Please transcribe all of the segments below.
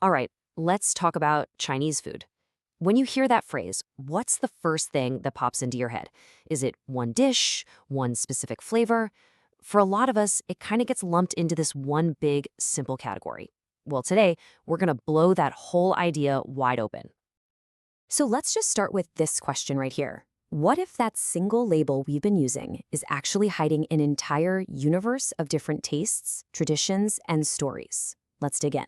All right, let's talk about Chinese food. When you hear that phrase, what's the first thing that pops into your head? Is it one dish, one specific flavor? For a lot of us, it kind of gets lumped into this one big, simple category. Well, today, we're going to blow that whole idea wide open. So let's just start with this question right here. What if that single label we've been using is actually hiding an entire universe of different tastes, traditions, and stories? Let's dig in.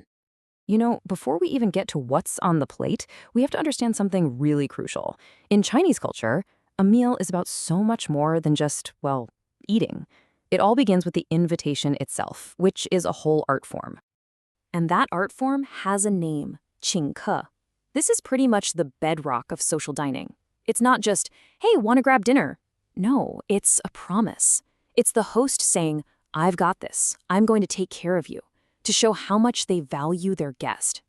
Before we even get to what's on the plate, we have to understand something really crucial. In Chinese culture, a meal is about so much more than just, well, eating. It all begins with the invitation itself, which is a whole art form. And that art form has a name, qǐng. This is pretty much the bedrock of social dining. It's not just, hey, want to grab dinner? No, it's a promise. It's the host saying, I've got this. I'm going to take care of you, to show how much they value their guest.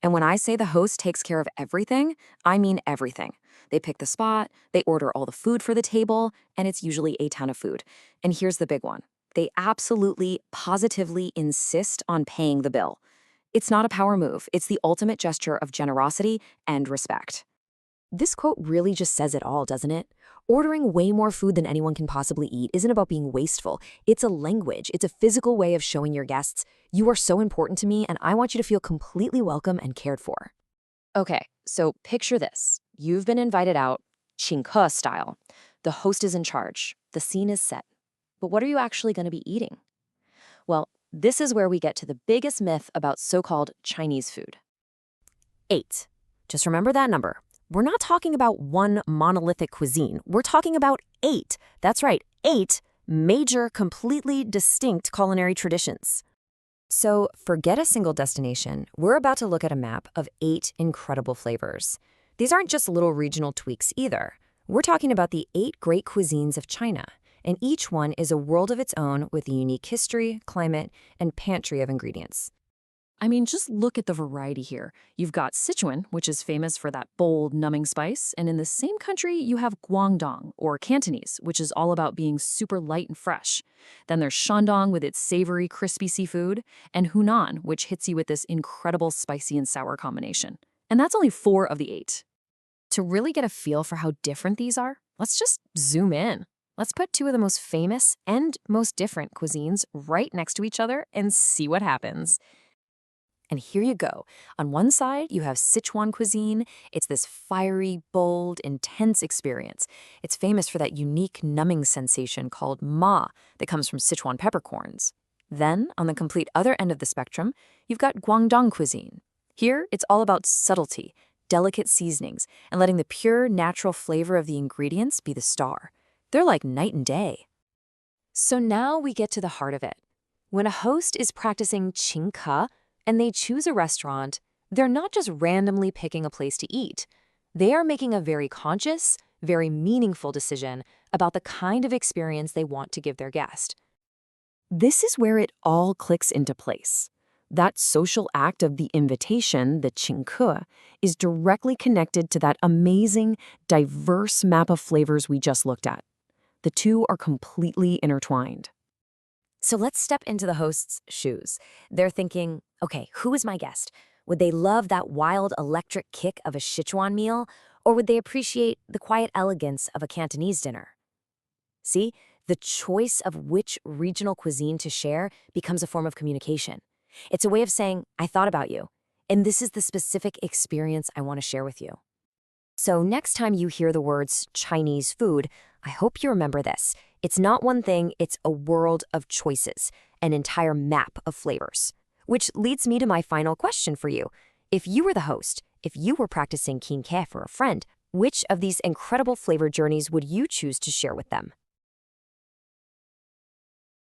And when I say the host takes care of everything, I mean everything. They pick the spot, they order all the food for the table, and it's usually a ton of food. And here's the big one. They absolutely, positively insist on paying the bill. It's not a power move. It's the ultimate gesture of generosity and respect. This quote really just says it all, doesn't it? Ordering way more food than anyone can possibly eat isn't about being wasteful. It's a language. It's a physical way of showing your guests, you are so important to me and I want you to feel completely welcome and cared for. Okay, so picture this. You've been invited out, qǐng style. The host is in charge. The scene is set. But what are you actually going to be eating? Well, this is where we get to the biggest myth about so-called Chinese food. 8. Just remember that number. We're not talking about one monolithic cuisine. We're talking about 8. That's right, 8 major, completely distinct culinary traditions. So forget a single destination. We're about to look at a map of 8 incredible flavors. These aren't just little regional tweaks either. We're talking about the 8 great cuisines of China, and each one is a world of its own with a unique history, climate, and pantry of ingredients. I mean, just look at the variety here. You've got Sichuan, which is famous for that bold, numbing spice, and in the same country, you have Guangdong, or Cantonese, which is all about being super light and fresh. Then there's Shandong with its savory, crispy seafood, and Hunan, which hits you with this incredible spicy and sour combination. And that's only 4 of the 8. To really get a feel for how different these are, let's just zoom in. Let's put 2 of the most famous and most different cuisines right next to each other and see what happens. And here you go. On one side, you have Sichuan cuisine. It's this fiery, bold, intense experience. It's famous for that unique numbing sensation called ma that comes from Sichuan peppercorns. Then, on the complete other end of the spectrum, you've got Guangdong cuisine. Here, it's all about subtlety, delicate seasonings, and letting the pure, natural flavor of the ingredients be the star. They're like night and day. So now we get to the heart of it. When a host is practicing qǐng and they choose a restaurant, they're not just randomly picking a place to eat. They are making a very conscious, very meaningful decision about the kind of experience they want to give their guest. This is where it all clicks into place. That social act of the invitation, the qǐng, is directly connected to that amazing, diverse map of flavors we just looked at. The two are completely intertwined. So let's step into the host's shoes. They're thinking, okay, who is my guest? Would they love that wild electric kick of a Sichuan meal, or would they appreciate the quiet elegance of a Cantonese dinner? See, the choice of which regional cuisine to share becomes a form of communication. It's a way of saying, I thought about you, and this is the specific experience I want to share with you. So next time you hear the words Chinese food, I hope you remember this. It's not one thing, it's a world of choices, an entire map of flavors. Which leads me to my final question for you. If you were the host, if you were practicing qǐng for a friend, which of these incredible flavor journeys would you choose to share with them?